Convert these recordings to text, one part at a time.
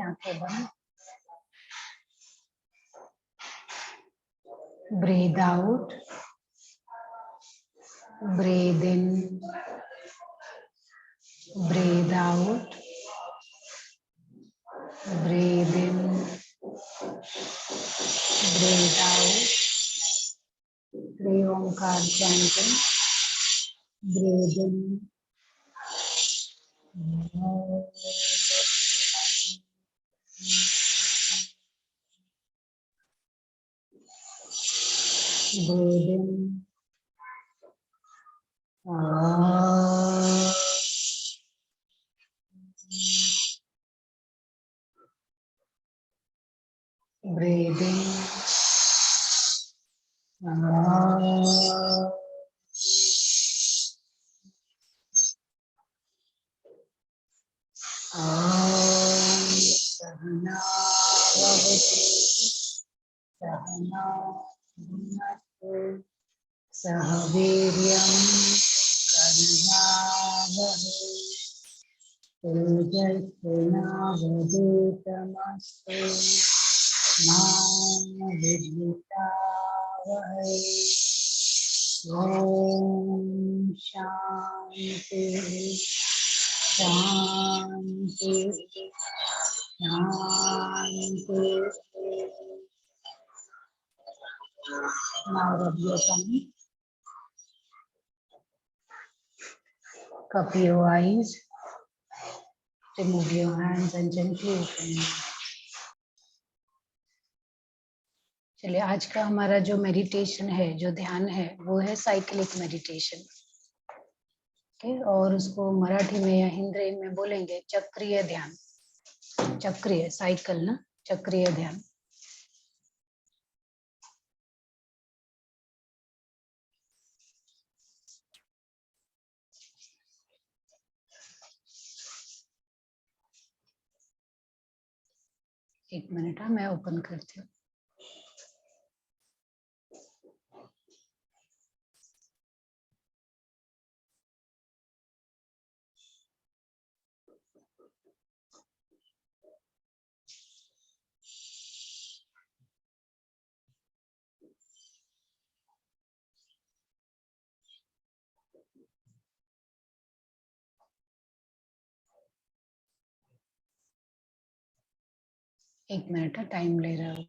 आंखें बंद, breathe out, breathe in, breathe out, breathe in, breathe out, 3 Omkar chanting, breathe in, breathe in, breathe in, सहना भवतु, सहना भुनक्तु, सह वीर्यं करवावहै, तेजस्विनावधीतमस्तु मा विद्विषावहै। ओम शांति शांति शांति। Now rub your tummy, cup your eyes, remove your hands and gently open them. चलिए, आज का हमारा जो मेडिटेशन है, जो ध्यान है, वो है साइक्लिक मेडिटेशन। ओके, और उसको मराठी में या हिंदी में बोलेंगे चक्रीय ध्यान। चक्रीय, साइकिल ना, चक्रीय ध्यान। एक मिनट, मैं ओपन करती हूँ। एक मिनट, टाइम ले रहा हूँ।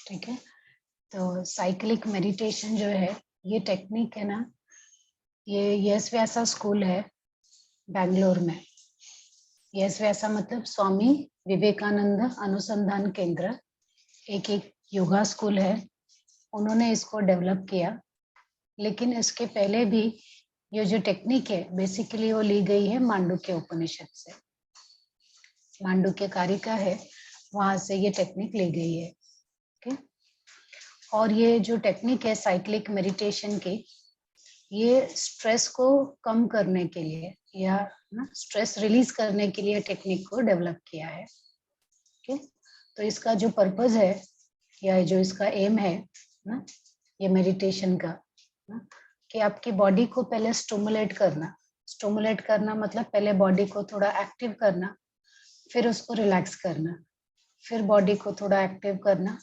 ठीक है, तो साइक्लिक मेडिटेशन जो है, ये टेक्निक है ना, ये यश व्यासा स्कूल है बेंगलोर में। यश व्यासा मतलब स्वामी विवेकानंद अनुसंधान केंद्र, एक योगा स्कूल है। उन्होंने इसको डेवलप किया, लेकिन इसके पहले भी ये जो टेक्निक है बेसिकली वो ली गई है मांडुक्य उपनिषद से। मांडुक्य कारिका है, वहां से ये टेक्निक ली गई है। ओके, और ये जो टेक्निक है साइक्लिक मेडिटेशन की, ये स्ट्रेस को कम करने के लिए या ना स्ट्रेस रिलीज करने के लिए टेक्निक को डेवलप किया है। ओके, तो इसका जो पर्पस है या जो इसका एम है ना, ये मेडिटेशन का ना, कि आपकी बॉडी को पहले स्टिमुलेट करना। स्टिमुलेट करना मतलब पहले बॉडी को थोड़ा एक्टिव करना, फिर उसको रिलैक्स करना, फिर बॉडी को थोड़ा एक्टिव करना,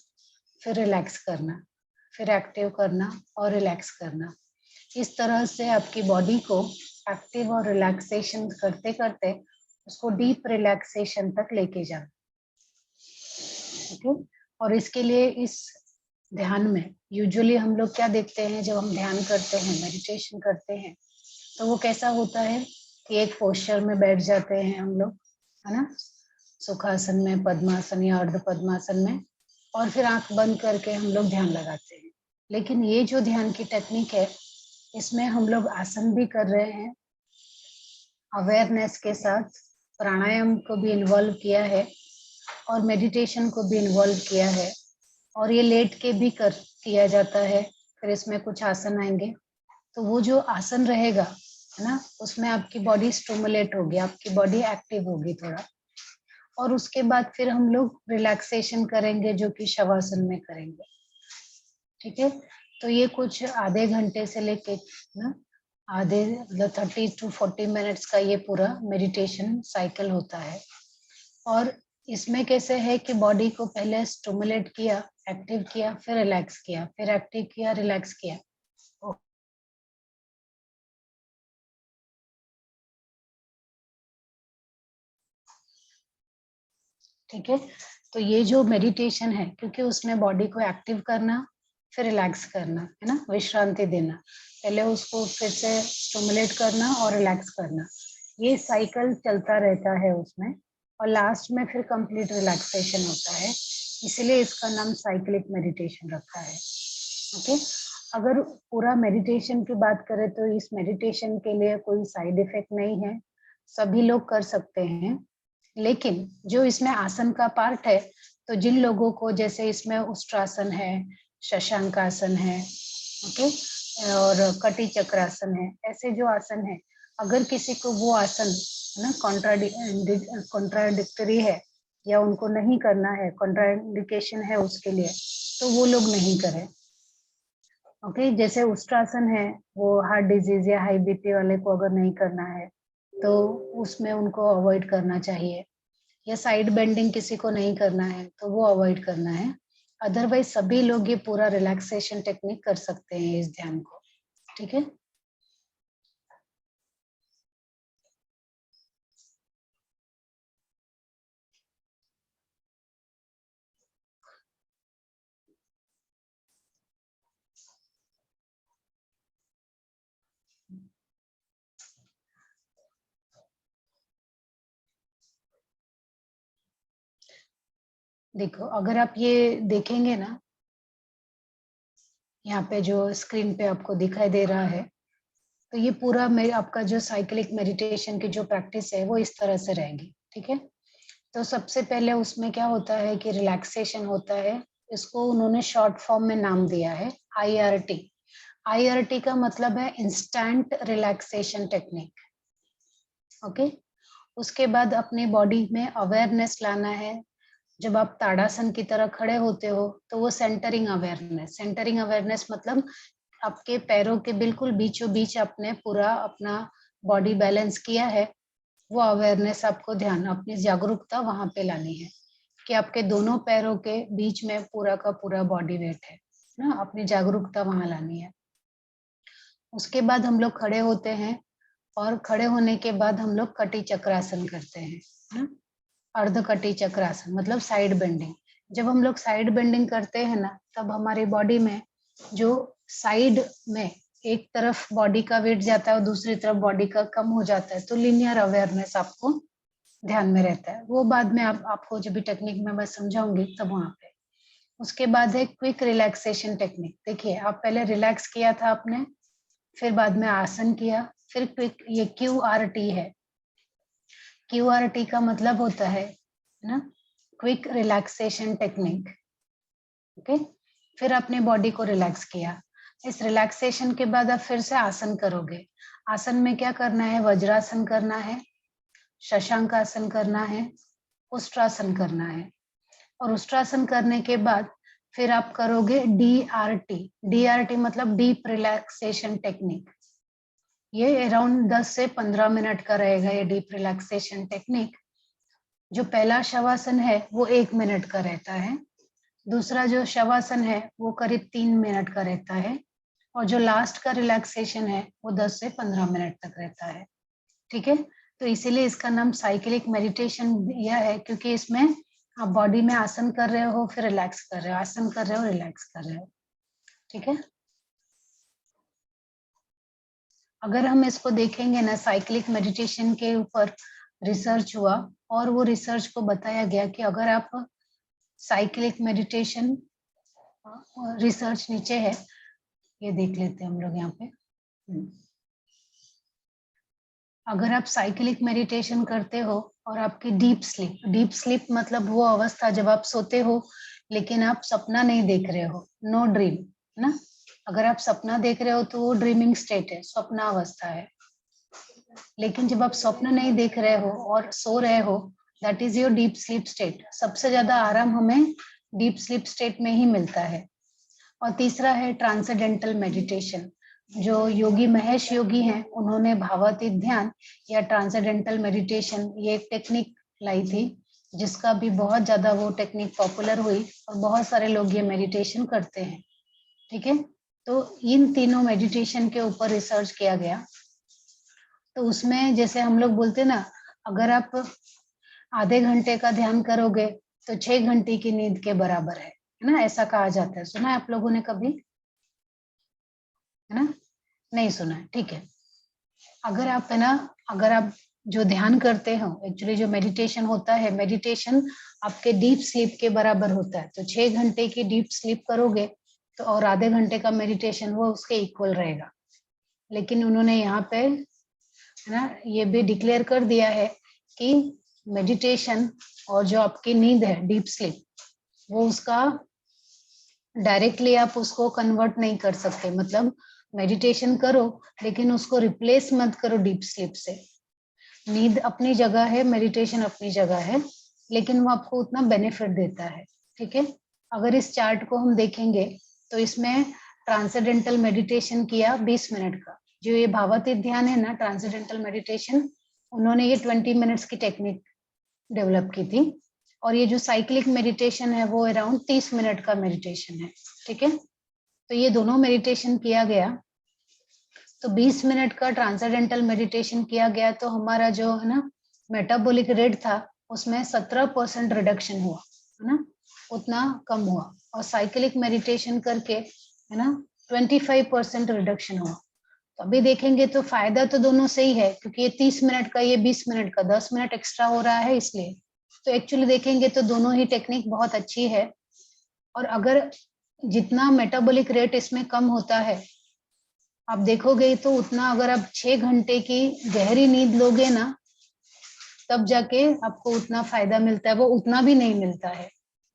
फिर रिलैक्स करना, फिर एक्टिव करना और रिलैक्स करना। इस तरह से आपकी बॉडी को एक्टिव और रिलैक्सेशन करते करते उसको डीप रिलैक्सेशन तक लेके जाना। ओके, और इसके लिए इस ध्यान में यूजुअली हम लोग क्या देखते हैं, जब हम ध्यान करते हैं, मेडिटेशन करते हैं, तो वो कैसा होता है कि एक पोस्चर में बैठ जाते हैं हम लोग, है ना, सुखासन में, पद्मासन या अर्ध पद्मासन में, और फिर आंख बंद करके हम लोग ध्यान लगाते हैं। लेकिन ये जो ध्यान की टेक्निक है, इसमें हम लोग आसन भी कर रहे हैं, अवेयरनेस के साथ प्राणायाम को भी इन्वॉल्व किया है और मेडिटेशन को भी इन्वॉल्व किया है, और ये लेट के भी किया जाता है। फिर इसमें कुछ आसन आएंगे, तो वो जो आसन रहेगा, है ना, उसमें आपकी बॉडी स्टिमुलेट होगी, आपकी बॉडी एक्टिव होगी थोड़ा, और उसके बाद फिर हम लोग रिलैक्सेशन करेंगे, जो कि शवासन में करेंगे। ठीक है, तो ये कुछ आधे घंटे से लेके ना आधे मतलब 30 to 40 मिनट्स का ये पूरा मेडिटेशन साइकिल होता है। और इसमें कैसे है कि बॉडी को पहले स्टिमुलेट किया, एक्टिव किया, फिर रिलैक्स किया, फिर एक्टिव किया, रिलैक्स किया। ठीक है, तो ये जो मेडिटेशन है, क्योंकि उसमें बॉडी को एक्टिव करना, फिर रिलैक्स करना, है ना, विश्रांति देना, पहले उसको फिर से स्टिमुलेट करना और रिलैक्स करना, ये साइकिल चलता रहता है उसमें, और लास्ट में फिर कंप्लीट रिलैक्सेशन होता है, इसीलिए इसका नाम साइक्लिक मेडिटेशन रखा है। ओके, अगर पूरा मेडिटेशन की बात करें तो इस मेडिटेशन के लिए कोई साइड इफेक्ट नहीं है, सभी लोग कर सकते हैं। लेकिन जो इसमें आसन का पार्ट है, तो जिन लोगों को, जैसे इसमें उष्ट्रासन है, शशांकासन है, ओके, और कटी चक्रासन है, ऐसे जो आसन है, अगर किसी को वो आसन ना कॉन्ट्राडिक्टरी है या उनको नहीं करना है, कॉन्ट्राइंडिकेशन है उसके लिए, तो वो लोग नहीं करें। ओके, जैसे उष्ट्रासन है, वो हार्ट डिजीज या हाई बीपी वाले को अगर नहीं करना है, तो उसमें उनको अवॉइड करना चाहिए, या साइड बेंडिंग किसी को नहीं करना है तो वो अवॉइड करना है। अदरवाइज सभी लोग ये पूरा रिलैक्सेशन टेक्निक कर सकते हैं इस ध्यान को। ठीक है, देखो अगर आप ये देखेंगे ना, यहाँ पे जो स्क्रीन पे आपको दिखाई दे रहा है, तो ये पूरा मेरे आपका जो साइक्लिक मेडिटेशन की जो प्रैक्टिस है वो इस तरह से रहेगी। ठीक है, तो सबसे पहले उसमें क्या होता है कि रिलैक्सेशन होता है, इसको उन्होंने शॉर्ट फॉर्म में नाम दिया है IRT। IRT का मतलब है इंस्टेंट रिलैक्सेशन टेक्निक। ओके, उसके बाद अपनी बॉडी में अवेयरनेस लाना है। जब आप ताड़ासन की तरह खड़े होते हो, तो वो सेंटरिंग अवेयरनेस मतलब आपके पैरों के बिल्कुल बीचों बीच आपने पूरा अपना बॉडी बैलेंस किया है, वो अवेयरनेस आपको ध्यान, अपनी जागरूकता वहां पे लानी है कि आपके दोनों पैरों के बीच में पूरा का पूरा बॉडी वेट है ना, अपनी जागरूकता वहां लानी है। उसके बाद हम लोग खड़े होते हैं, और खड़े होने के बाद हम लोग कटी चक्रासन करते हैं ना, अर्ध कटी चक्रासन मतलब साइड बेंडिंग। जब हम लोग साइड बेंडिंग करते हैं ना, तब हमारी बॉडी में जो साइड में एक तरफ बॉडी का वेट जाता है और दूसरी तरफ बॉडी का कम हो जाता है, तो लिनियर अवेयरनेस आपको ध्यान में रहता है। वो बाद में आपको जब भी टेक्निक में मैं समझाऊंगी तब वहां पे। उसके बाद है क्विक रिलैक्सेशन टेक्निक। देखिए, आप पहले रिलैक्स किया था आपने, फिर बाद में आसन किया, फिर क्विक, ये QRT है। QRT का मतलब होता है ना, क्विक रिलैक्सेशन टेक्निक। ओके, फिर अपने बॉडी को रिलैक्स किया, इस रिलैक्सेशन के बाद आप फिर से आसन करोगे। आसन में क्या करना है, वज्रासन करना है, शशांक आसन करना है, उष्ट्रासन करना है, और उष्ट्रासन करने के बाद फिर आप करोगे DRT। DRT मतलब डीप रिलैक्सेशन टेक्निक। ये अराउंड 10 से 15 मिनट का रहेगा ये डीप रिलैक्सेशन टेक्निक। जो पहला शवासन है वो 1 मिनट का रहता है, दूसरा जो शवासन है वो करीब 3 मिनट का रहता है, और जो लास्ट का रिलैक्सेशन है वो 10 से 15 मिनट तक रहता है। ठीक है, तो इसीलिए इसका नाम साइक्लिक मेडिटेशन दिया है, क्योंकि इसमें आप बॉडी में आसन कर रहे हो, फिर रिलैक्स कर रहे हो, आसन कर रहे हो, रिलैक्स कर रहे हो, ठीक है। अगर हम इसको देखेंगे ना, साइक्लिक मेडिटेशन के ऊपर रिसर्च हुआ और वो रिसर्च को बताया गया कि अगर आप साइक्लिक मेडिटेशन, रिसर्च नीचे है, ये देख लेते हैं हम लोग यहाँ पे। अगर आप साइक्लिक मेडिटेशन करते हो और आपकी डीप स्लीप मतलब वो अवस्था जब आप सोते हो लेकिन आप सपना नहीं देख रहे हो, नो ड्रीम, है ना। अगर आप सपना देख रहे हो तो वो ड्रीमिंग स्टेट है, स्वप्न अवस्था है। लेकिन जब आप स्वप्न नहीं देख रहे हो और सो रहे हो, that is your deep sleep state. सबसे ज्यादा आराम हमें डीप स्लीप स्टेट में ही मिलता है। और तीसरा है ट्रांसेंडेंटल मेडिटेशन। जो योगी महेश योगी हैं, उन्होंने भावातीत ध्यान या ट्रांसेंडेंटल मेडिटेशन, ये एक टेक्निक लाई थी, जिसका भी बहुत ज्यादा वो टेक्निक पॉपुलर हुई और बहुत सारे लोग ये मेडिटेशन करते हैं, ठीक है। तो इन तीनों मेडिटेशन के ऊपर रिसर्च किया गया। तो उसमें जैसे हम लोग बोलते हैं ना, अगर आप आधे घंटे का ध्यान करोगे तो 6 घंटे की नींद के बराबर है ना, ऐसा कहा जाता है। सुना है आप लोगों ने कभी, है ना? नहीं सुना है, ठीक है। अगर आप, है ना, अगर आप जो ध्यान करते हो, एक्चुअली जो मेडिटेशन होता है, मेडिटेशन आपके डीप स्लीप के बराबर होता है। तो 6 घंटे की डीप स्लीप करोगे तो और आधे घंटे का मेडिटेशन, वो उसके इक्वल रहेगा। लेकिन उन्होंने यहाँ पे, है ना, ये भी डिक्लेयर कर दिया है कि मेडिटेशन और जो आपकी नींद है, डीप स्लीप, वो उसका डायरेक्टली आप उसको कन्वर्ट नहीं कर सकते। मतलब मेडिटेशन करो लेकिन उसको रिप्लेस मत करो डीप स्लीप से। नींद अपनी जगह है, मेडिटेशन अपनी जगह है, लेकिन वो आपको उतना बेनिफिट देता है, ठीक है। अगर इस चार्ट को हम देखेंगे तो इसमें ट्रांसेंडेंटल मेडिटेशन किया 20 मिनट का। जो ये भावातीत ध्यान है ना, ट्रांसेंडेंटल मेडिटेशन, उन्होंने ये 20 मिनट्स की टेक्निक डेवलप की थी। और ये जो साइक्लिक मेडिटेशन है वो अराउंड 30 मिनट का मेडिटेशन है, ठीक है। तो ये दोनों मेडिटेशन किया गया। तो 20 मिनट का ट्रांसेंडेंटल मेडिटेशन किया गया तो हमारा जो है ना मेटाबॉलिक रेट था, उसमें 17% रिडक्शन हुआ, है ना, उतना कम हुआ। और साइक्लिक मेडिटेशन करके, है ना, 25% रिडक्शन हुआ। तो अभी देखेंगे तो फायदा तो दोनों से ही है, क्योंकि ये 30 मिनट का, ये 20 मिनट का, 10 मिनट एक्स्ट्रा हो रहा है इसलिए। तो एक्चुअली देखेंगे तो दोनों ही टेक्निक बहुत अच्छी है। और अगर जितना मेटाबॉलिक रेट इसमें कम होता है, आप देखोगे तो उतना, अगर आप 6 घंटे की गहरी नींद लोगे ना, तब जाके आपको उतना फायदा मिलता है। वो उतना भी नहीं मिलता है।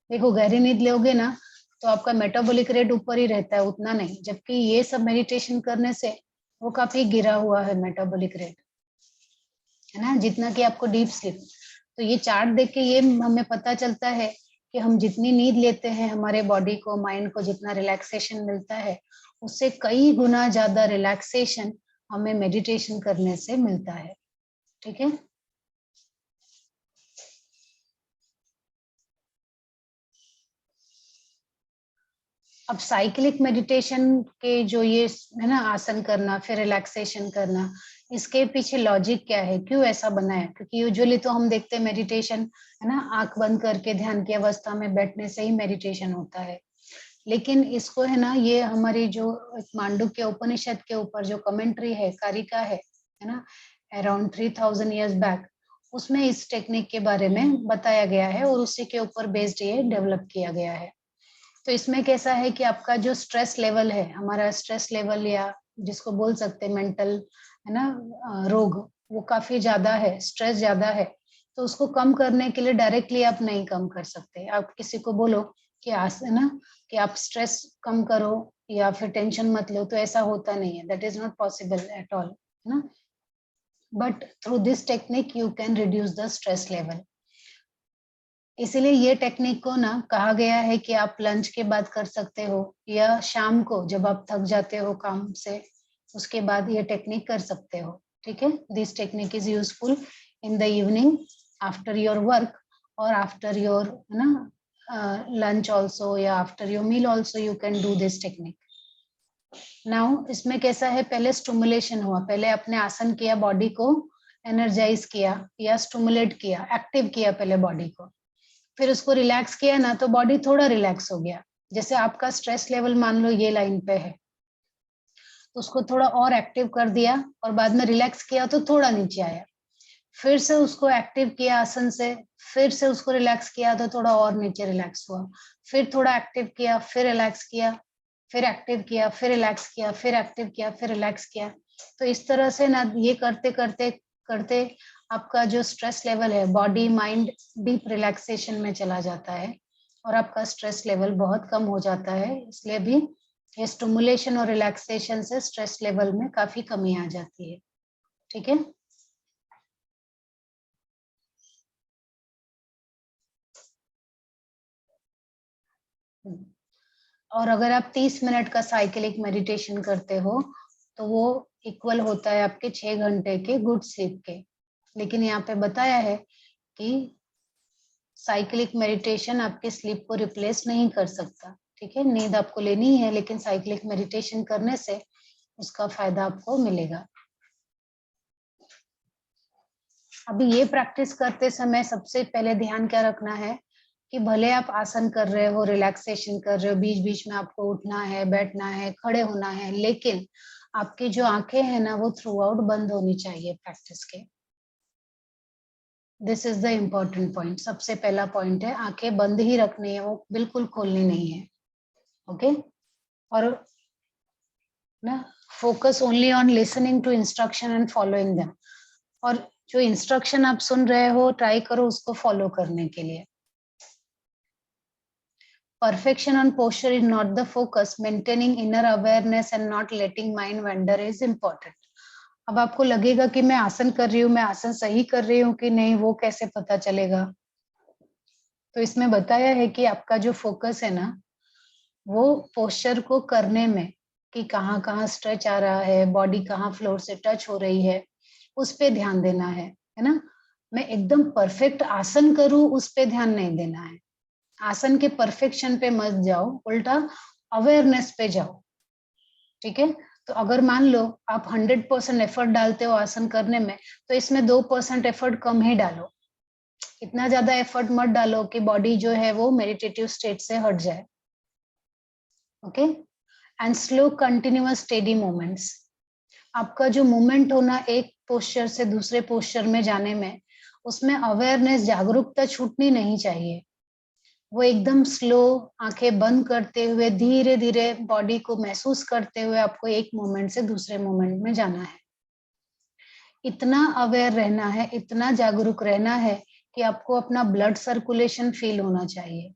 देखो, गहरी नींद लोगे ना तो आपका मेटाबॉलिक रेट ऊपर ही रहता है, उतना नहीं। जबकि ये सब मेडिटेशन करने से वो काफी गिरा हुआ है मेटाबॉलिक रेट, है ना, जितना कि आपको डीप स्लीप। तो ये चार्ट देख के ये हमें पता चलता है कि हम जितनी नींद लेते हैं, हमारे बॉडी को, माइंड को जितना रिलैक्सेशन मिलता है, उससे कई गुना ज्यादा रिलैक्सेशन हमें मेडिटेशन करने से मिलता है, ठीक है। अब साइक्लिक मेडिटेशन के जो ये, है ना, आसन करना फिर रिलैक्सेशन करना, इसके पीछे लॉजिक क्या है, क्यों ऐसा बना है? क्योंकि यूजुअली तो हम देखते हैं मेडिटेशन, है ना, आंख बंद करके ध्यान की अवस्था में बैठने से ही मेडिटेशन होता है। लेकिन इसको, है ना, ये हमारी जो मांडुक्य उपनिषद के ऊपर जो कमेंट्री है, कारिका है ना, अराउंड 3000 ईयर्स बैक, उसमें इस टेक्निक के बारे में बताया गया है और उसी के ऊपर बेस्ड ये डेवलप किया गया है। तो इसमें कैसा है कि आपका जो स्ट्रेस लेवल है, हमारा स्ट्रेस लेवल, या जिसको बोल सकते हैं मेंटल, है ना, रोग, वो काफी ज्यादा है, स्ट्रेस ज्यादा है। तो उसको कम करने के लिए डायरेक्टली आप नहीं कम कर सकते। आप किसी को बोलो कि है ना, कि आप स्ट्रेस कम करो या फिर टेंशन मत लो, तो ऐसा होता नहीं है, that is not possible at all, है ना। But through this technique you can reduce the stress level. इसीलिए ये टेक्निक को ना कहा गया है कि आप लंच के बाद कर सकते हो, या शाम को जब आप थक जाते हो काम से, उसके बाद ये टेक्निक कर सकते हो, ठीक है। This technique is useful in the evening after your work और आफ्टर योर, है ना, लंच ऑल्सो, या after your meal also you can do this technique. Now इसमें कैसा है, पहले स्टिमुलेशन हुआ, पहले आपने आसन किया, बॉडी को एनर्जाइज किया या स्टिमुलेट किया, एक्टिव किया पहले बॉडी को। फिर उसको रिलैक्स किया ना तो बॉडी थोड़ा रिलैक्स हो गया। जैसे आपका स्ट्रेस लेवल मान लो ये लाइन पे है, तो उसको थोड़ा और एक्टिव कर दिया और बाद में रिलैक्स किया तो थोड़ा नीचे आया, फिर से उसको एक्टिव किया आसन से, फिर से उसको रिलैक्स किया तो थोड़ा और नीचे रिलैक्स हुआ, फिर थोड़ा एक्टिव किया, फिर रिलैक्स किया, फिर एक्टिव किया, फिर रिलैक्स किया, फिर एक्टिव किया, फिर रिलैक्स किया। तो इस तरह से ना ये करते करते करते आपका जो स्ट्रेस लेवल है, बॉडी माइंड डीप रिलैक्सेशन में चला जाता है और आपका स्ट्रेस लेवल बहुत कम हो जाता है। इसलिए भी ये स्टिमुलेशन और रिलैक्सेशन से स्ट्रेस लेवल में काफी कमी आ जाती है। ठीक है। और अगर आप 30 मिनट का साइकिलिक मेडिटेशन करते हो तो वो इक्वल होता है आपके 6 घंटे के गुड स्लीप के। लेकिन यहाँ पे बताया है कि साइकिलिक मेडिटेशन आपके स्लीप को रिप्लेस नहीं कर सकता। ठीक है, नींद आपको लेनी है लेकिन साइकिलिक मेडिटेशन करने से उसका फायदा आपको मिलेगा। अभी ये प्रैक्टिस करते समय सबसे पहले ध्यान क्या रखना है कि भले आप आसन कर रहे हो, रिलैक्सेशन कर रहे हो, बीच बीच में आपको उठना है, बैठना है, खड़े होना है, लेकिन आपकी जो आंखें हैं ना वो थ्रू आउट बंद होनी चाहिए प्रैक्टिस के। This is the important point. सबसे पहला पॉइंट है आंखें बंद ही रखनी है, वो बिल्कुल खोलनी नहीं है। ओके। और ना focus only on listening to instruction and following them. और जो इंस्ट्रक्शन आप सुन रहे हो ट्राई करो उसको फॉलो करने के लिए। Perfection on posture is not the focus. Maintaining inner awareness and not letting mind wander is important. अब आपको लगेगा कि मैं आसन कर रही हूँ, मैं आसन सही कर रही हूँ कि नहीं, वो कैसे पता चलेगा? तो इसमें बताया है कि आपका जो फोकस है ना वो पोस्चर को करने में, कि कहाँ कहाँ स्ट्रेच आ रहा है, बॉडी कहाँ फ्लोर से टच हो रही है, उस पे ध्यान देना है ना। मैं एकदम परफेक्ट आसन करूँ उस पे ध्यान नहीं देना है। आसन के परफेक्शन पे मत जाओ, उल्टा अवेयरनेस पे जाओ। ठीक है। तो अगर मान लो आप 100% एफर्ट डालते हो आसन करने में, तो इसमें 2% एफर्ट कम ही डालो। इतना ज्यादा एफर्ट मत डालो कि बॉडी जो है वो मेडिटेटिव स्टेट से हट जाए। Okay. And slow continuous steady movements. आपका जो मूवमेंट होना एक पोस्चर से दूसरे पोस्चर में जाने में, उसमें अवेयरनेस, जागरूकता छूटनी नहीं चाहिए। वो एकदम स्लो, आंखें बंद करते हुए धीरे धीरे बॉडी को महसूस करते हुए आपको एक मोमेंट से दूसरे मोमेंट में जाना है। इतना अवेयर रहना है, इतना जागरूक रहना है कि आपको अपना ब्लड सर्कुलेशन फील होना चाहिए।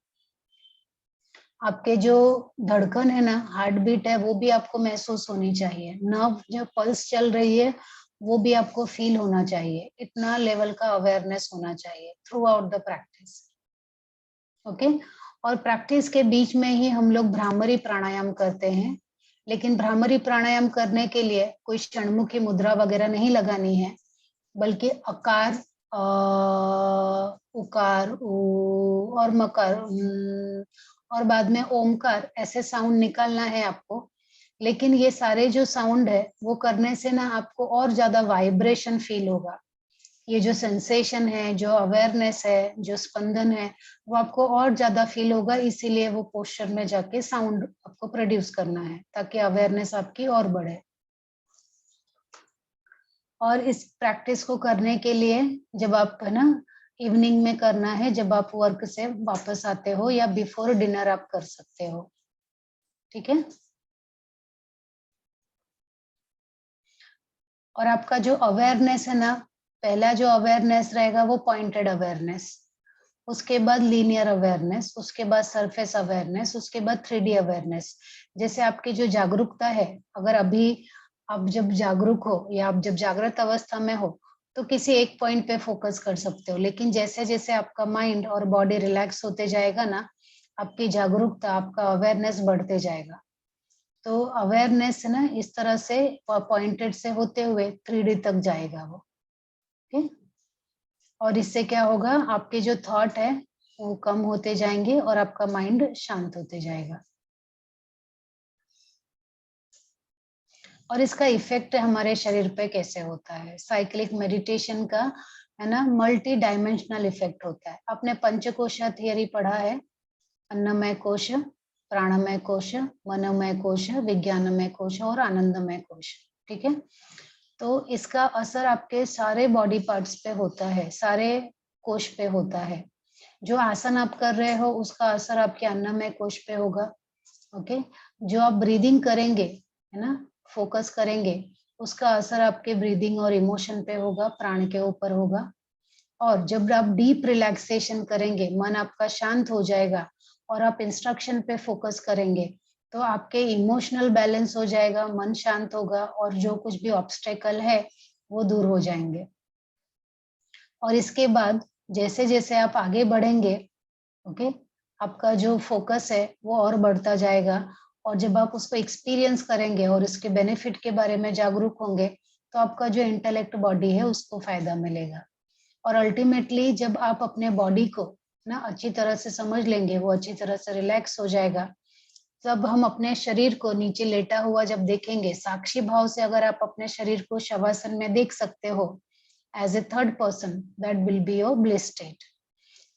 आपके जो धड़कन है ना, हार्ट बीट है, वो भी आपको महसूस होनी चाहिए। नर्व जो पल्स चल रही है वो भी आपको फील होना चाहिए। इतना लेवल का अवेयरनेस होना चाहिए through out the practice. Okay. और प्रैक्टिस के बीच में ही हम लोग भ्रामरी प्राणायाम करते हैं, लेकिन भ्रामरी प्राणायाम करने के लिए कोई षणमुखी मुद्रा वगैरह नहीं लगानी है, बल्कि अकार, उकार, ऊ और मकार, और बाद में ओमकार, ऐसे साउंड निकालना है आपको। लेकिन ये सारे जो साउंड है वो करने से ना आपको और ज्यादा वाइब्रेशन फील होगा। ये जो सेंसेशन है, जो अवेयरनेस है, जो स्पंदन है, वो आपको और ज्यादा फील होगा। इसीलिए वो पोस्चर में जाके साउंड आपको प्रोड्यूस करना है ताकि अवेयरनेस आपकी और बढ़े। और इस प्रैक्टिस को करने के लिए जब आप है ना इवनिंग में करना है, जब आप वर्क से वापस आते हो या बिफोर डिनर आप कर सकते हो। ठीक है। और आपका जो अवेयरनेस है ना, पहला जो अवेयरनेस रहेगा वो पॉइंटेड अवेयरनेस, उसके बाद लीनियर अवेयरनेस, उसके बाद सरफेस अवेयरनेस, उसके बाद 3D अवेयरनेस। जैसे आपकी जो जागरूकता है, अगर अभी आप जब जागरूक हो या आप जब जागृत अवस्था में हो तो किसी एक पॉइंट पे फोकस कर सकते हो, लेकिन जैसे जैसे आपका माइंड और बॉडी रिलैक्स होते जाएगा ना, आपकी जागरूकता, आपका अवेयरनेस बढ़ते जाएगा। तो अवेयरनेस ना इस तरह से पॉइंटेड से होते हुए 3D तक जाएगा वो। ठीक। और इससे क्या होगा, आपके जो थॉट है वो कम होते जाएंगे और आपका माइंड शांत होते जाएगा। और इसका इफेक्ट हमारे शरीर पे कैसे होता है? साइक्लिक मेडिटेशन का है ना, मल्टी डायमेंशनल इफेक्ट होता है। आपने पंचकोश थियरी पढ़ा है, अन्नमय कोश, प्राणमय कोश, मनोमय कोश, विज्ञानमय कोश और आनंदमय कोश। ठीक है, तो इसका असर आपके सारे बॉडी पार्ट्स पे होता है, सारे कोश पे होता है। जो आसन आप कर रहे हो उसका असर आपके अन्नमय कोश पे होगा। ओके, जो आप ब्रीदिंग करेंगे, है ना, फोकस करेंगे, उसका असर आपके ब्रीदिंग और इमोशन पे होगा, प्राण के ऊपर होगा। और जब आप डीप रिलैक्सेशन करेंगे, मन आपका शांत हो जाएगा और आप इंस्ट्रक्शन पे फोकस करेंगे, तो आपके इमोशनल बैलेंस हो जाएगा, मन शांत होगा और जो कुछ भी ऑब्स्टेकल है वो दूर हो जाएंगे। और इसके बाद जैसे जैसे आप आगे बढ़ेंगे, ओके, आपका जो फोकस है वो और बढ़ता जाएगा। और जब आप उसको एक्सपीरियंस करेंगे और इसके बेनिफिट के बारे में जागरूक होंगे, तो आपका जो इंटेलेक्ट बॉडी है उसको फायदा मिलेगा। और अल्टीमेटली जब आप अपने बॉडी को ना अच्छी तरह से समझ लेंगे, वो अच्छी तरह से रिलैक्स हो जाएगा, तब हम अपने शरीर को नीचे लेटा हुआ जब देखेंगे, साक्षी भाव से अगर आप अपने शरीर को शवासन में देख सकते हो as a third person, that will be your bliss state.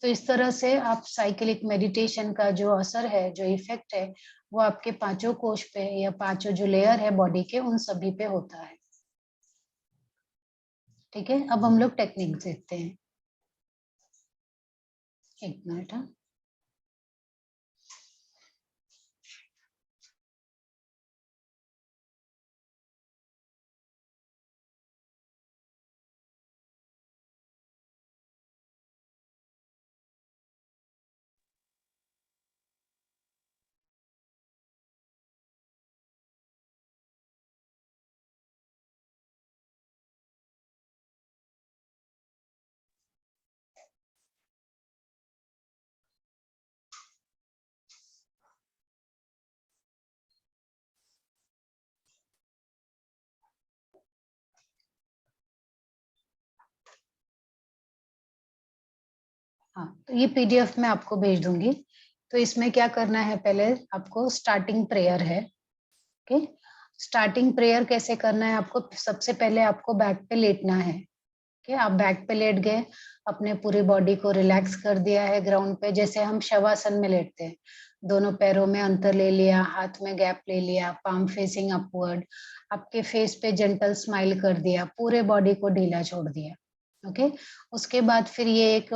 तो इस तरह से आप साइकिलिक मेडिटेशन का जो असर है, जो इफेक्ट है, वो आपके पांचों कोश पे या पांचों जो लेयर है बॉडी के, उन सभी पे होता है। ठीक है, अब हम लोग टेक्निक देखते हैं। एक मिनट। हाँ, तो ये पीडीएफ में आपको भेज दूंगी। तो इसमें क्या करना है, पहले आपको स्टार्टिंग प्रेयर है। ओके, स्टार्टिंग प्रेयर कैसे करना है आपको, सबसे पहले आपको बैक पे लेटना है। ओके, आप बैक पे लेट गए, अपने पूरी बॉडी को रिलैक्स कर दिया है ग्राउंड पे, जैसे हम शवासन में लेटते हैं। दोनों पैरों में अंतर ले लिया, हाथ में गैप ले लिया, पाम फेसिंग अपवर्ड, आपके फेस पे जेंटल स्माइल कर दिया, पूरे बॉडी को ढीला छोड़ दिया। ओके, उसके बाद फिर ये एक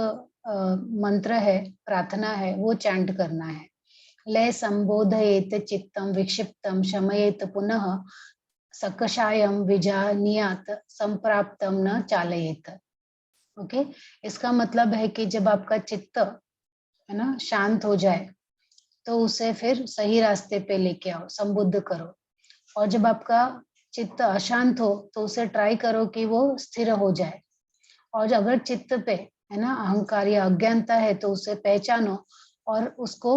मंत्र है, प्रार्थना है, वो चैंट करना है। लय संबोधयेत चित्तम विक्षिप्तम शमयेत पुनः सकषायम विजानियात संप्राप्तम न चालयेत। ओके, इसका मतलब है कि जब आपका चित्त, है ना, शांत हो जाए, तो उसे फिर सही रास्ते पे लेके आओ, संबुद्ध करो। और जब आपका चित्त अशांत हो, तो उसे ट्राई करो कि वो स्थिर हो जाए। और अगर चित्त पे, है ना, अहंकार या अज्ञानता है, तो उसे पहचानो और उसको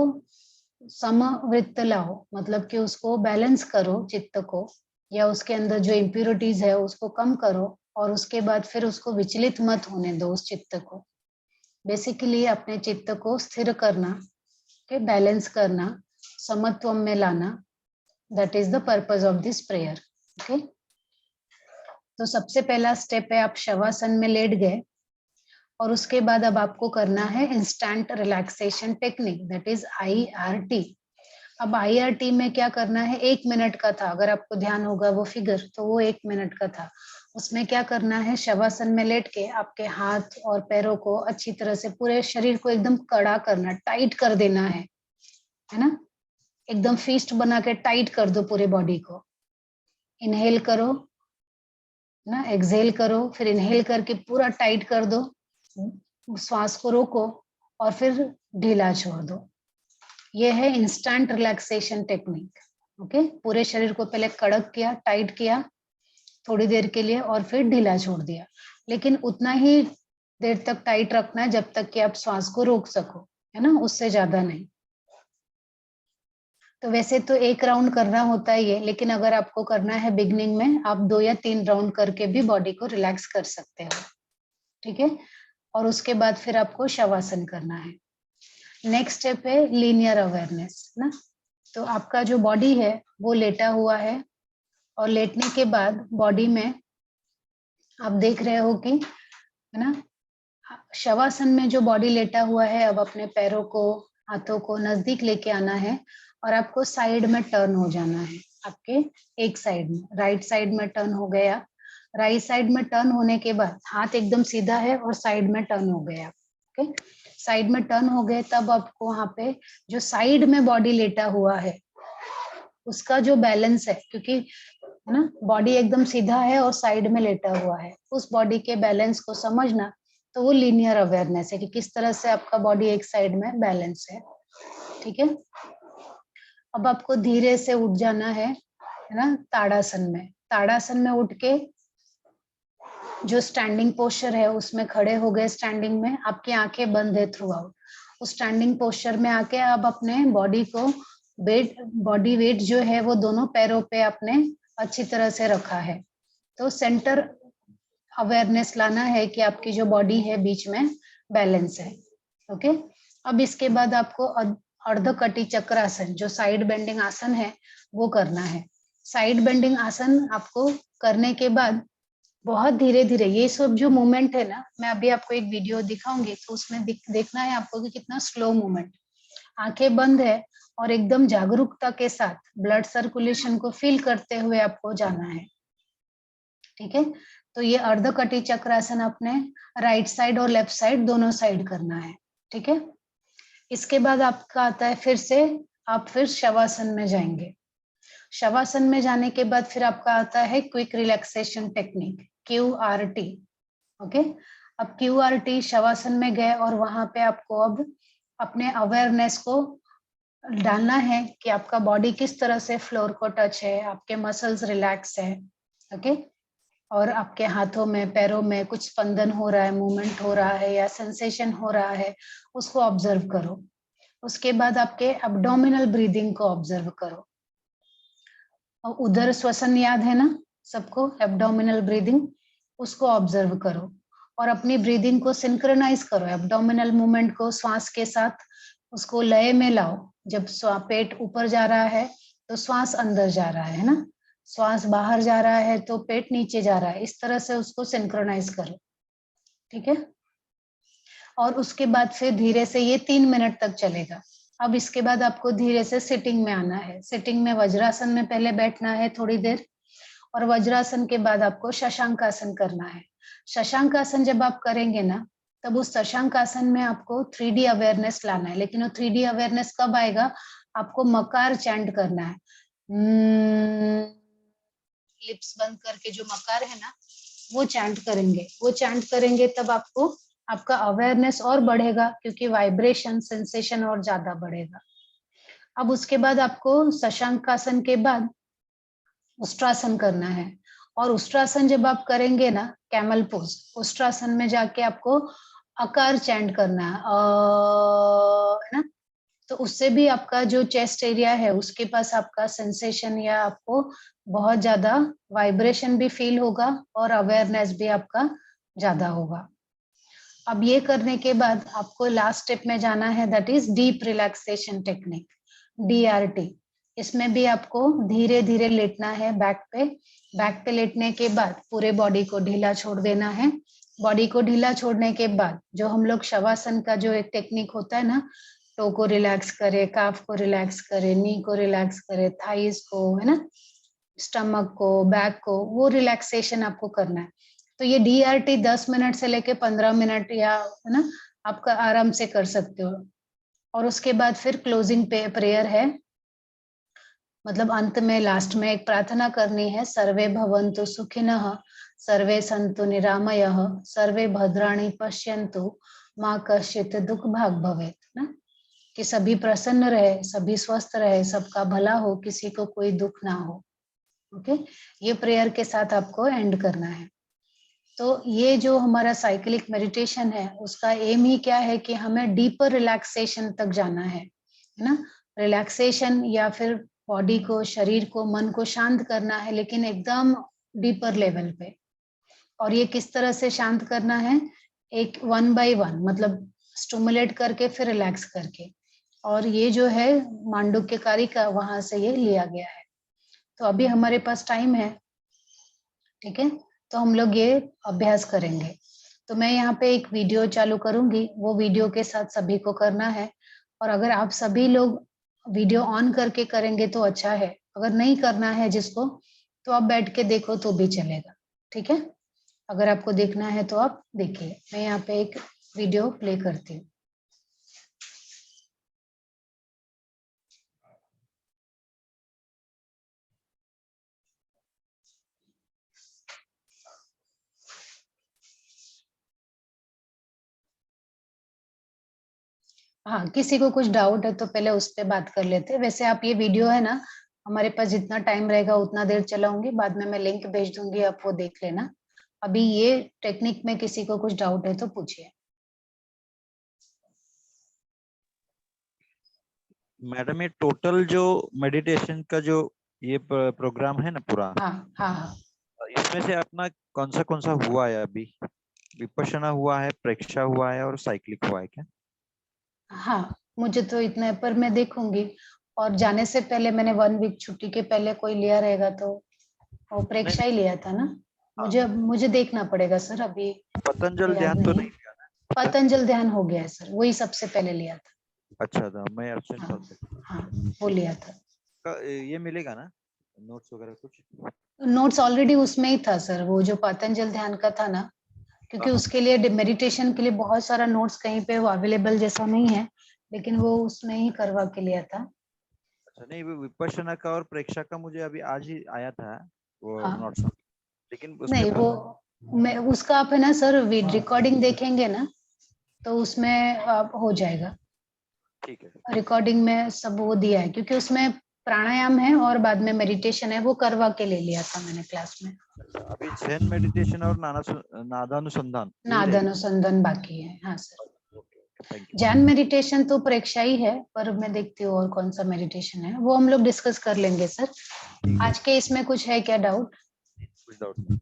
समवृत्त लाओ, मतलब कि उसको बैलेंस करो चित्त को, या उसके अंदर जो इम्प्योरिटीज है उसको कम करो। और उसके बाद फिर उसको विचलित मत होने दो उस चित्त को। बेसिकली अपने चित्त को स्थिर करना, के बैलेंस करना, समत्व में लाना, that is the purpose of this prayer. Okay, तो सबसे पहला स्टेप है, आप शवासन में लेट गए और उसके बाद अब आपको करना है instant relaxation technique, that is IRT। अब IRT में क्या करना है, 1 मिनट का था, अगर आपको ध्यान होगा वो फिगर, तो वो 1 मिनट का था। उसमें क्या करना है, शवासन में लेट के आपके हाथ और पैरों को अच्छी तरह से, पूरे शरीर को एकदम कड़ा करना, टाइट कर देना है ना, एकदम फिस्ट बना के टाइट कर दो पूरे बॉडी को। इनहेल करो ना, एक्सहेल करो, फिर इनहेल करके पूरा टाइट कर दो, श्वास को रोको और फिर ढीला छोड़ दो। ये है इंस्टेंट रिलैक्सेशन टेक्निक। ओके, पूरे शरीर को पहले कड़क किया, टाइट किया थोड़ी देर के लिए और फिर ढीला छोड़ दिया, लेकिन उतना ही देर तक टाइट रखना है जब तक कि आप श्वास को रोक सको, है ना, उससे ज्यादा नहीं। तो वैसे तो 1 राउंड करना होता है ये, लेकिन अगर आपको करना है बिगनिंग में, आप 2 या 3 राउंड करके भी बॉडी को रिलैक्स कर सकते हो। ठीक है, और उसके बाद फिर आपको शवासन करना है। नेक्स्ट स्टेप है लीनियर अवेयरनेस ना। तो आपका जो बॉडी है वो लेटा हुआ है, और लेटने के बाद बॉडी में आप देख रहे हो कि, है ना, शवासन में जो बॉडी लेटा हुआ है, अब अपने पैरों को, हाथों को नजदीक लेके आना है और आपको साइड में टर्न हो जाना है। आपके एक साइड में, राइट साइड में टर्न हो गया। राइट साइड में टर्न होने के बाद हाथ एकदम सीधा है और साइड में टर्न हो गया। ओके, साइड में टर्न हो गए, तब आपको वहां पे जो साइड में बॉडी लेटा हुआ है उसका जो बैलेंस है, क्योंकि है ना, बॉडी एकदम सीधा है और साइड में लेटा हुआ है, उस बॉडी के बैलेंस को समझना, तो वो लीनियर अवेयरनेस है कि किस तरह से आपका बॉडी एक साइड में बैलेंस है। ठीक है, अब आपको धीरे से उठ जाना है ना, ताड़ासन में। ताड़ासन में उठ के जो स्टैंडिंग पोस्चर है उसमें खड़े हो गए। स्टैंडिंग में आपकी आंखें बंद है थ्रू आउट। उस स्टैंडिंग पोस्चर में आके आप अपने बॉडी को बॉडी वेट जो है वो दोनों पैरों पे अपने अच्छी तरह से रखा है। तो सेंटर अवेयरनेस लाना है कि आपकी जो बॉडी है बीच में बैलेंस है। ओके, अब इसके बाद आपको अर्धकटी चक्रासन, जो साइड बेंडिंग आसन है, वो करना है। साइड बेंडिंग आसन आपको करने के बाद बहुत धीरे धीरे ये सब जो मूवमेंट है ना, मैं अभी आपको एक वीडियो दिखाऊंगी, तो उसमें देखना है आपको कि कितना स्लो मूवमेंट। आंखें बंद है और एकदम जागरूकता के साथ ब्लड सर्कुलेशन को फील करते हुए आपको जाना है। ठीक है, तो ये अर्धकटी चक्रासन अपने राइट साइड और लेफ्ट साइड दोनों साइड करना है। ठीक है, इसके बाद आपका आता है फिर से, आप फिर शवासन में जाएंगे। शवासन में जाने के बाद फिर आपका आता है quick relaxation technique, QRT। Okay, अब QRT शवासन में गए और वहां पे आपको अब अपने अवेयरनेस को डालना है कि आपका बॉडी किस तरह से फ्लोर को टच है, आपके मसल्स रिलैक्स है। ओके, और आपके हाथों में, पैरों में कुछ स्पंदन हो रहा है, मूवमेंट हो रहा है या सेंसेशन हो रहा है, उसको ऑब्जर्व करो। उसके बाद आपके एब्डोमिनल ब्रीदिंग को ऑब्जर्व करो। और उदर श्वसन याद है ना सबको, एब्डोमिनल ब्रीदिंग, उसको ऑब्जर्व करो और अपनी ब्रीदिंग को सिंक्रोनाइज करो। एब्डोमिनल मूवमेंट को श्वास के साथ उसको लय में लाओ। जब पेट ऊपर जा रहा है तो श्वास अंदर जा रहा है ना, श्वास बाहर जा रहा है तो पेट नीचे जा रहा है, इस तरह से उसको सिंक्रोनाइज करो। ठीक है, और उसके बाद फिर धीरे से ये 3 मिनट तक चलेगा। अब इसके बाद आपको धीरे से सिटिंग में आना है। सिटिंग में वज्रासन में पहले बैठना है थोड़ी देर, और वज्रासन के बाद आपको शशांकासन करना है। शशांकासन जब आप करेंगे ना, तब उस शशांकासन में आपको 3D अवेयरनेस लाना है। लेकिन वो 3D अवेयरनेस कब आएगा, आपको मकार चैंट करना है। लिप्स बंद करके जो मकार है ना, वो चैंट करेंगे। वो चैंट करेंगे तब आपको आपका अवेयरनेस और बढ़ेगा, क्योंकि वाइब्रेशन सेंसेशन और ज्यादा बढ़ेगा। अब उसके बाद आपको शशांकासन के बाद उष्ट्रासन करना है। और उष्ट्रासन जब आप करेंगे ना, कैमल पोज, उष्ट्रासन में जाके आपको अकार चैंट करना है ना, तो उससे भी आपका जो चेस्ट एरिया है उसके पास आपका सेंसेशन या आपको बहुत ज्यादा वाइब्रेशन भी फील होगा और अवेयरनेस भी आपका ज्यादा होगा। अब ये करने के बाद आपको लास्ट स्टेप में जाना है, that is deep relaxation technique, DRT। इसमें भी आपको धीरे धीरे लेटना है बैक पे। बैक पे लेटने के बाद पूरे बॉडी को ढीला छोड़ देना है। बॉडी को ढीला छोड़ने के बाद जो हम लोग शवासन का जो एक टेक्निक होता है ना, टो को रिलैक्स करे, काफ को रिलैक्स करे, नी को रिलैक्स करे, थाइस को, है ना, स्टमक को, बैक को, वो रिलैक्सेशन आपको करना है। तो ये DRT 10 मिनट से लेके 15 मिनट या, है ना, आपका आराम से कर सकते हो। और उसके बाद फिर क्लोजिंग प्रेयर है, मतलब अंत में, लास्ट में एक प्रार्थना करनी है, सर्वे भवन्तु सुखिनः, सर्वे सन्तु निरामयः, सर्वे भद्राणि पश्यन्तु, माँ कश्चित् दुख भाग भवेत्, ना, कि सभी प्रसन्न रहे, सभी स्वस्थ रहे, सबका भला हो, किसी को कोई दुख ना हो। ओके, ये प्रेयर के साथ आपको एंड करना है। तो ये जो हमारा साइक्लिक मेडिटेशन है उसका एम ही क्या है कि हमें डीपर रिलैक्सेशन तक जाना है ना, रिलैक्सेशन या फिर बॉडी को, शरीर को, मन को शांत करना है, लेकिन एकदम डीपर लेवल पे। और ये किस तरह से शांत करना है, एक 1 by 1, मतलब स्टिमुलेट करके फिर रिलैक्स करके। और ये जो है मांडुक्यकारी का, वहां से ये लिया गया है। तो अभी हमारे पास टाइम है, ठीक है, तो हम लोग ये अभ्यास करेंगे। तो मैं यहाँ पे एक वीडियो चालू करूंगी, वो वीडियो के साथ सभी को करना है। और अगर आप सभी लोग वीडियो ऑन करके करेंगे तो अच्छा है, अगर नहीं करना है जिसको, तो आप बैठ के देखो तो भी चलेगा, ठीक है। अगर आपको देखना है तो आप देखिए, मैं यहाँ पे एक वीडियो प्ले करती हूँ। हाँ, किसी को कुछ डाउट है तो पहले उस पे बात कर लेते हैं। वैसे आप ये वीडियो है ना, हमारे पास जितना टाइम रहेगा उतना देर चलाऊंगी, बाद में मैं लिंक भेज दूंगी, आप वो देख लेना। अभी ये टेक्निक में किसी को कुछ डाउट है तो पूछिए। मैडम, ये टोटल जो मेडिटेशन का जो ये प्रोग्राम है ना पूरा, हाँ हाँ हाँ। इसमें से अपना कौन सा हुआ है अभी? विपश्यना हुआ है, प्रेक्षा हुआ है और साइक्लिक हुआ है क्या? हाँ, मुझे तो इतना है, पर मैं देखूंगी। और जाने से पहले मैंने 1 वीक छुट्टी के पहले कोई लिया रहेगा तो वो नहीं प्रेक्षा ही नहीं। लिया था ना। हाँ, मुझे देखना पड़ेगा सर, अभी पतंजल याद ध्यान तो नहीं है। नहीं लिया ना? पतंजल ध्यान हो गया है सर, वही सबसे पहले लिया था। अच्छा था, मैं एब्सेंट था हाँ तो। हाँ, वो लिया था। ये मिलेगा ना नोट्स वगैरह कुछ? नोट्स ऑलरेडी उसमें ही था सर, वो जो पतंजल ध्यान का था ना, क्योंकि हाँ। उसके लिए मेडिटेशन के लिए बहुत सारा नोट्स कहीं पे वो अवेलेबल जैसा नहीं है, लेकिन वो उसमें ही करवा के लिया था। अच्छा, नहीं वो विपश्यना का और प्रेक्षा का मुझे अभी आज ही आया था वो हाँ, नोट्स, लेकिन उसमें नहीं वो मैं उसका आप है ना सर, रिकॉर्डिंग देखेंगे ना तो उसमें आप हो जाएगा। ठीक है। रिकॉर्डिंग में सब वो दिया है, क्योंकि उसमें प्राणायाम है और बाद में मेडिटेशन है, वो करवा के ले लिया था मैंने क्लास में। अभी जैन मेडिटेशन और नादानुसंधान यही नाद रहेगा। अनुसंधान बाकी है, हाँ sir. Okay okay, thank you. Jain meditation तो परीक्षा ही है, पर मैं देखती हूँ और कौन सा मेडिटेशन है, वो हम लोग डिस्कस कर लेंगे सर। ठीक है, आज के इसमें कुछ है क्या डाउट? कुछ डाउट नहीं।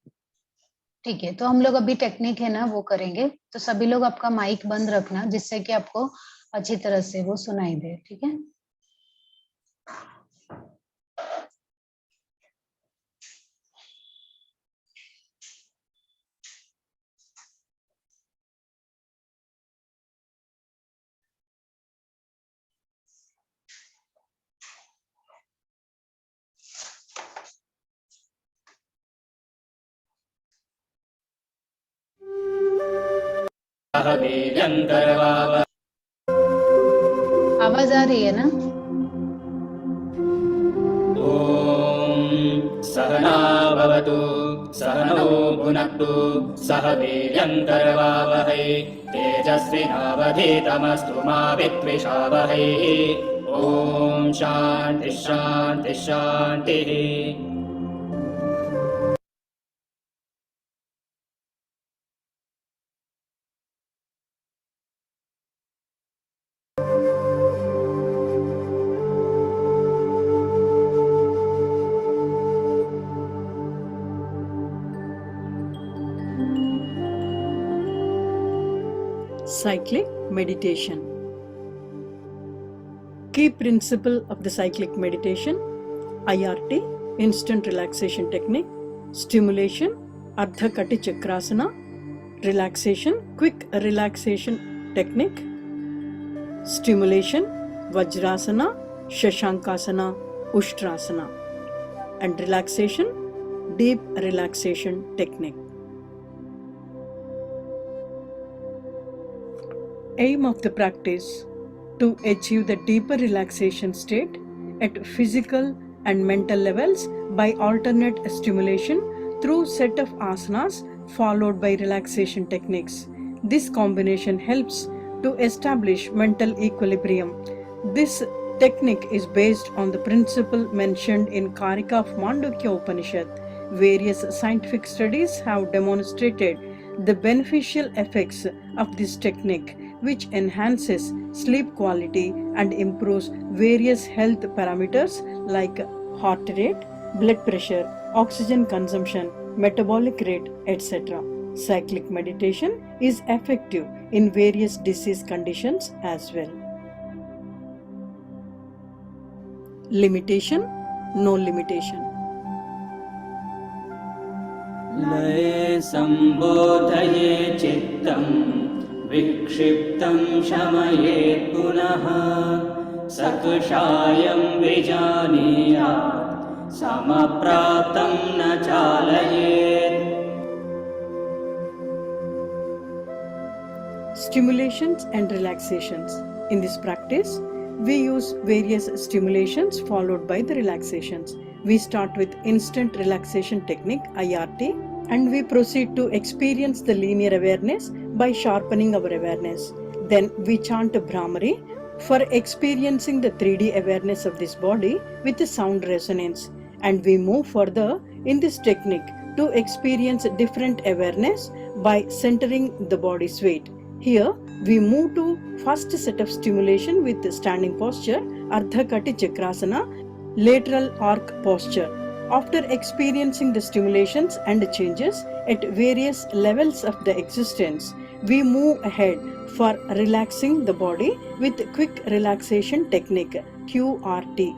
ठीक है, तो हम लोग अभी टेक्निक है ना वो करेंगे, तो सभी लोग आपका माइक बंद रखना, जिससे कि आपको अच्छी तरह से वो सुनाई दे, ठीक है। आवाज आ रही है ना? ॐ सहना भवतु सहनौ भुनक्तु सह वीर्यङ्करवावहै तेजस्विनावधीतमस्तु मा विद्विषावहै। ॐ शान्तिः शान्तिः शान्तिः। Cyclic meditation. Key principle of the cyclic meditation: IRT, instant relaxation technique; stimulation, Ardha Kati Chakrasana; relaxation, quick relaxation technique; stimulation, Vajrasana, Shashankasana, Ushtrasana; and relaxation, deep relaxation technique. Aim of the practice: to achieve the deeper relaxation state at physical and mental levels by alternate stimulation through set of asanas followed by relaxation techniques. This combination helps to establish mental equilibrium. This technique is based on the principle mentioned in Karika of Mandukya Upanishad. Various scientific studies have demonstrated the beneficial effects of this technique, which enhances sleep quality and improves various health parameters like heart rate, blood pressure, oxygen consumption, metabolic rate, etc. Cyclic meditation is effective in various disease conditions as well. Limitation: no limitation. लये सम्बोधये चित्तं विक्षिप्तं शमयेत् पुनः सकुशायं विजानीयात् समप्राप्तं न चालयेत्। Stimulations and relaxations. In this practice, we use various stimulations followed by the relaxations. We start with instant relaxation technique IRT and we proceed to experience the linear awareness by sharpening our awareness. Then we chant Brahmari for experiencing the 3D awareness of this body with the sound resonance. And we move further in this technique to experience different awareness by centering the body's weight. Here we move to first set of stimulation with the standing posture, Ardha Kati Chakrasana, lateral arc posture. After experiencing the stimulations and changes at various levels of the existence, we move ahead for relaxing the body with quick relaxation technique QRT.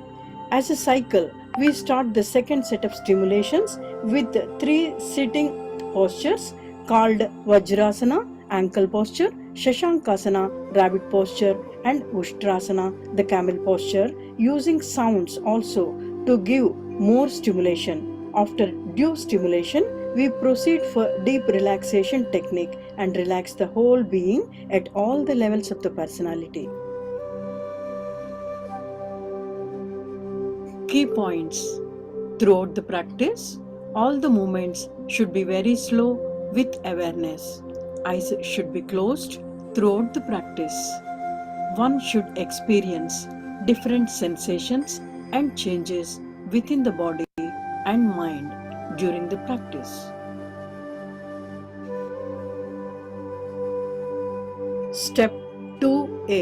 As a cycle, we start the second set of stimulations with 3 sitting postures called Vajrasana, ankle posture, Shashankasana, rabbit posture, and Ushtrasana, the camel posture, using sounds also to give more stimulation. After due stimulation, we proceed for deep relaxation technique and relax the whole being at all the levels of the personality. Key points. Throughout the practice, all the movements should be very slow with awareness. Eyes should be closed throughout the practice. One should experience different sensations and changes within the body and mind during the practice. Step 2A.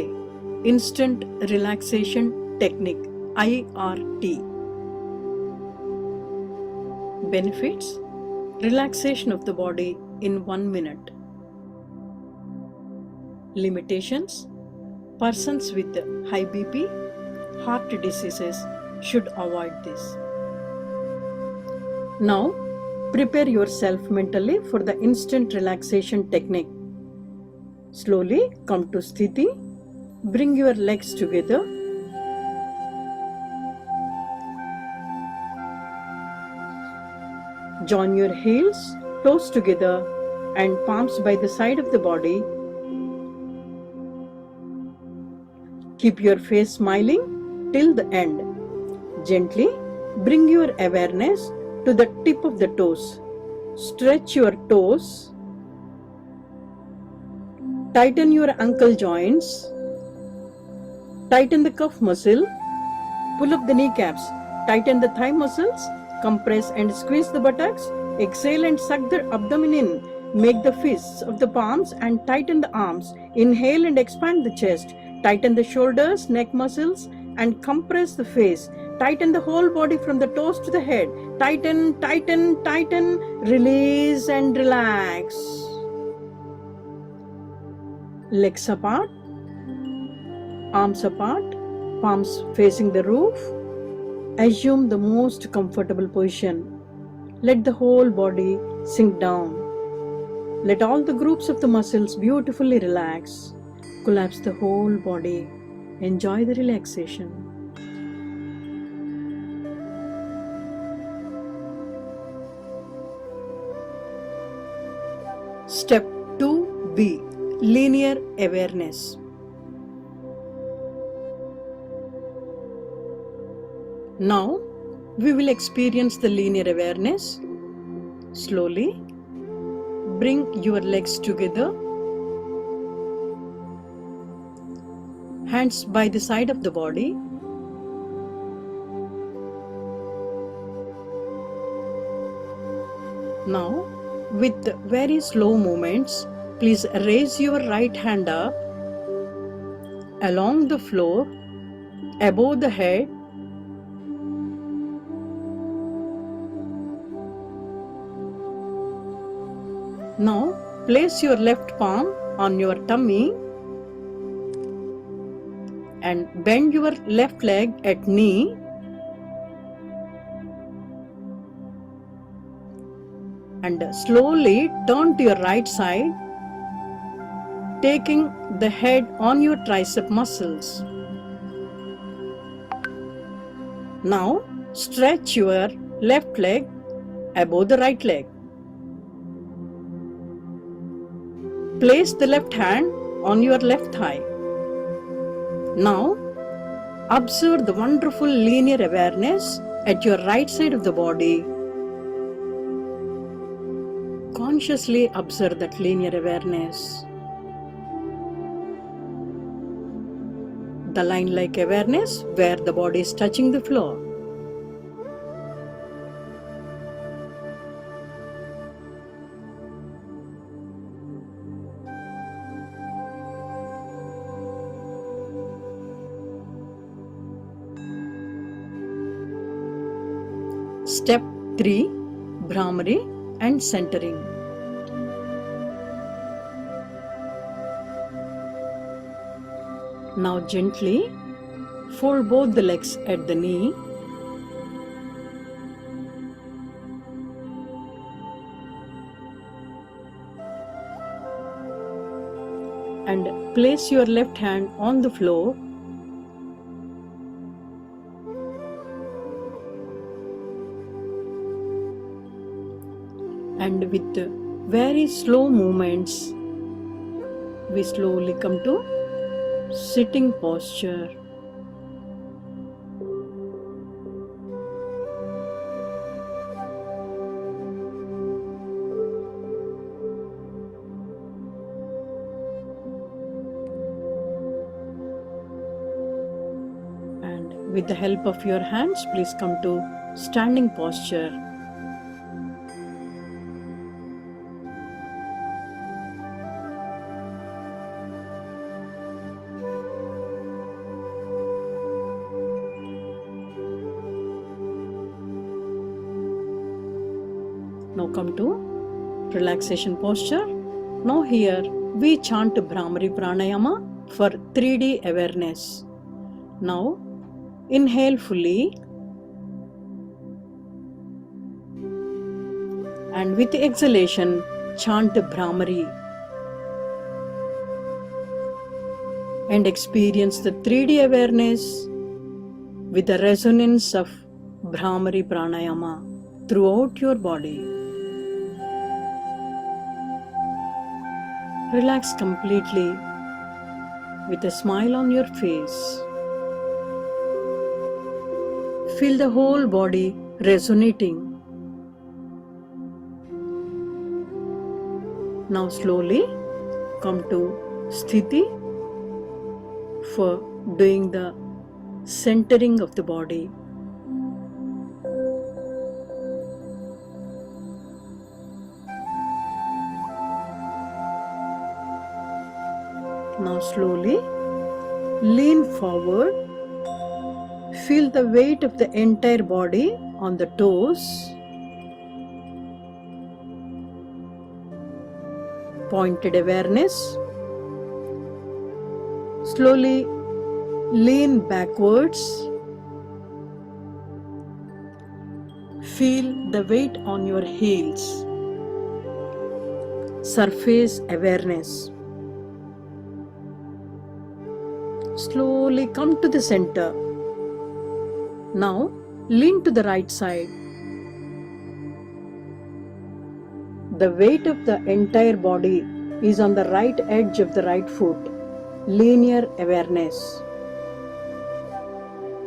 Instant Relaxation Technique IRT. Benefits: relaxation of the body in 1 minute. Limitations: persons with high BP, heart diseases should avoid this. Now, prepare yourself mentally for the instant relaxation technique. Slowly come to Sthiti. Bring your legs together. Join your heels, toes together, and palms by the side of the body. Keep your face smiling till the end. Gently bring your awareness to the tip of the toes. Stretch your toes. Tighten your ankle joints. Tighten the calf muscle. Pull up the kneecaps. Tighten the thigh muscles. Compress and squeeze the buttocks. Exhale and suck the abdomen in. Make the fists of the palms and tighten the arms. Inhale and expand the chest. Tighten the shoulders, neck muscles and compress the face. Tighten the whole body from the toes to the head. Tighten, tighten, tighten. Release and relax. Legs apart. Arms apart. Palms facing the roof. Assume the most comfortable position. Let the whole body sink down. Let all the groups of the muscles beautifully relax. Collapse the whole body. Enjoy the relaxation. Step 2B. Linear awareness. Now, we will experience the linear awareness. Slowly, bring your legs together. Hands by the side of the body. Now, with very slow movements, please raise your right hand up along the floor, above the head. Now, place your left palm on your tummy and bend your left leg at knee and slowly turn to your right side, taking the head on your tricep muscles. Now stretch your left leg above the right leg. Place the left hand on your left thigh. Now observe the wonderful linear awareness at your right side of the body. Consciously observe that linear awareness. The line-like awareness where the body is touching the floor. Step 3. Bhramari and centering. Now gently fold both the legs at the knee. And place your left hand on the floor. And with very slow movements, we slowly come to sitting posture. And with the help of your hands, please come to standing posture. Now come to relaxation posture. Now here we chant Bhramari Pranayama for 3D awareness. Now inhale fully and with exhalation chant Bhramari and experience the 3D awareness with the resonance of Bhramari Pranayama throughout your body. Relax completely with a smile on your face. Feel the whole body resonating. Now slowly come to Sthiti for doing the centering of the body. Now slowly lean forward. Feel the weight of the entire body on the toes. Pointed awareness. Slowly lean backwards. Feel the weight on your heels. Surface awareness. Slowly come to the center. Now lean to the right side. The weight of the entire body is on the right edge of the right foot. Linear awareness.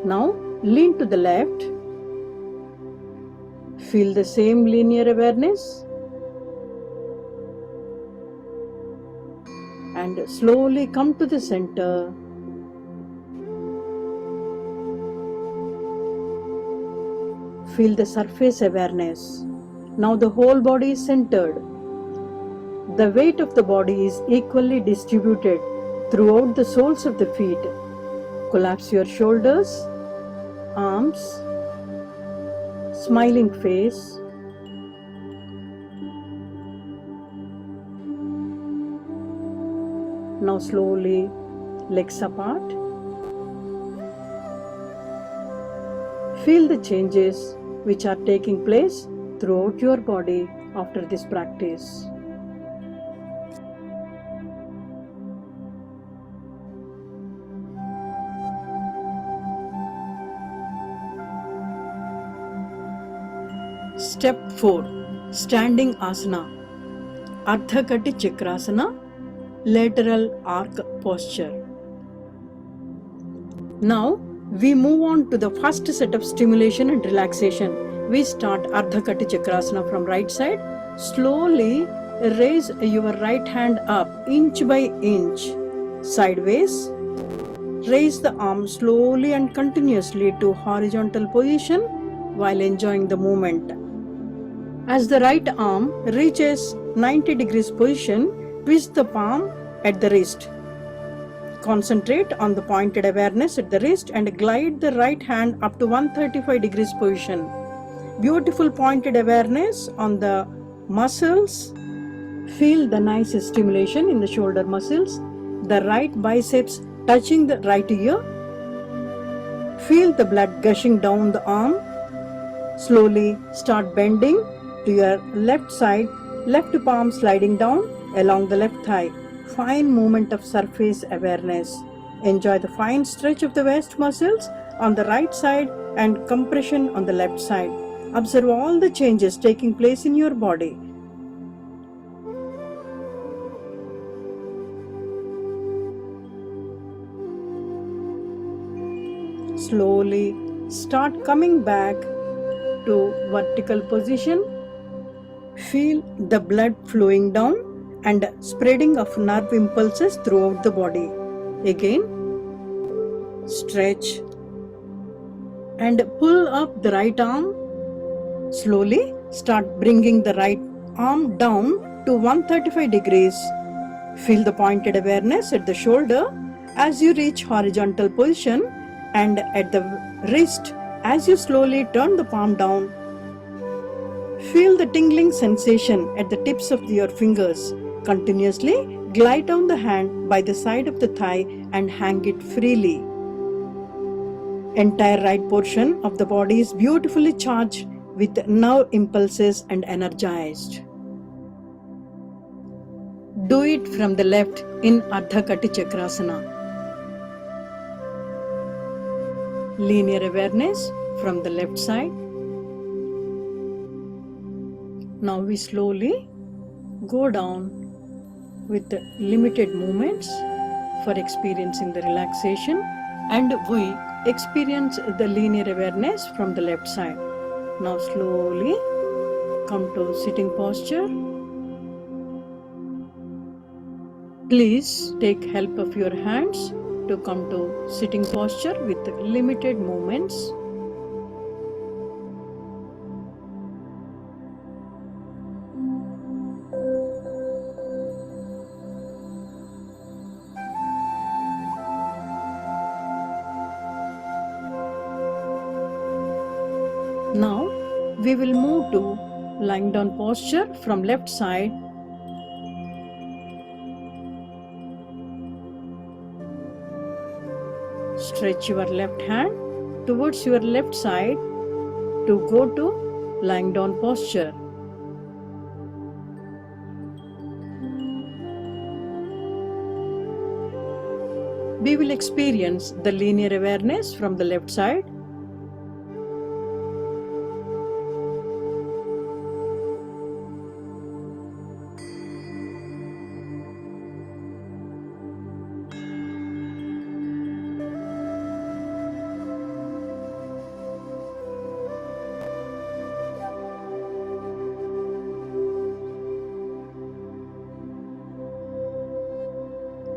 Now lean to the left. Feel the same linear awareness. And slowly come to the center. Feel the surface awareness. Now the whole body is centered. The weight of the body is equally distributed throughout the soles of the feet. Collapse your shoulders, arms, smiling face. Now slowly legs apart. Feel the changes which are taking place throughout your body. after this practice. Step 4. Standing Asana. Ardha Kati Chakrasana. Lateral arc posture. Now we move on to the first set of stimulation and relaxation. We start Ardha Kati Chakrasana from right side. Slowly raise your right hand up inch by inch sideways. Raise the arm slowly and continuously to horizontal position while enjoying the movement. As the right arm reaches 90 degrees position, twist the palm at the wrist. Concentrate on the pointed awareness at the wrist and glide the right hand up to 135 degrees position. Beautiful pointed awareness on the muscles. Feel the nice stimulation in the shoulder muscles. The right biceps touching the right ear. Feel the blood gushing down the arm. Slowly start bending to your left side, left palm sliding down along the left thigh. Fine movement of surface awareness. Enjoy the fine stretch of the waist muscles on the right side and compression on the left side. Observe all the changes taking place in your body. Slowly start coming back to vertical position. Feel the blood flowing down and spreading of nerve impulses throughout the body. Again, stretch and pull up the right arm. Slowly start bringing the right arm down to 135 degrees. Feel the pointed awareness at the shoulder as you reach horizontal position and at the wrist as you slowly turn the palm down. Feel the tingling sensation at the tips of your fingers. Continuously glide down the hand by the side of the thigh and hang it freely. Entire right portion of the body is beautifully charged with nerve impulses and energized. Do it from the left in Ardha Kati Chakrasana. Linear awareness from the left side. Now we slowly go down with limited movements for experiencing the relaxation, and we experience the linear awareness from the left side. Now slowly come to sitting posture. Please take help of your hands to come to sitting posture with limited movements. Now we will move to lying down posture from left side. Stretch your left hand towards your left side to go to lying down posture. We will experience the linear awareness from the left side.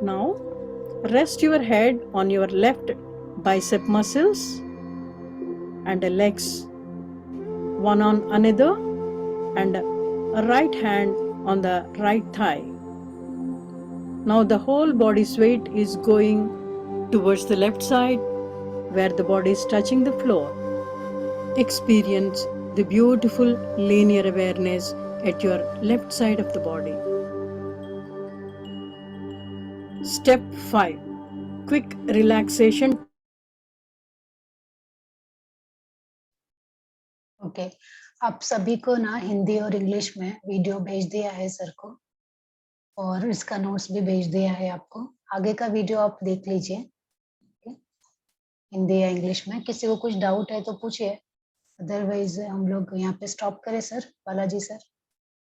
Now rest your head on your left bicep muscles and the legs one on another, and a right hand on the right thigh. Now the whole body's weight is going towards the left side where the body is touching the floor. Experience the beautiful linear awareness at your left side of the body. Step 5. Quick relaxation. Okay, आप सभी को ना हिंदी और English में video भेज दिया है sir को, और इसका नोट्स भी भेज दिया है आपको। आगे का वीडियो आप देख लीजिए, हिंदी या इंग्लिश में। किसी को कुछ डाउट है तो पूछिए, अदरवाइज हम लोग यहाँ पे स्टॉप करें सर, बालाजी सर।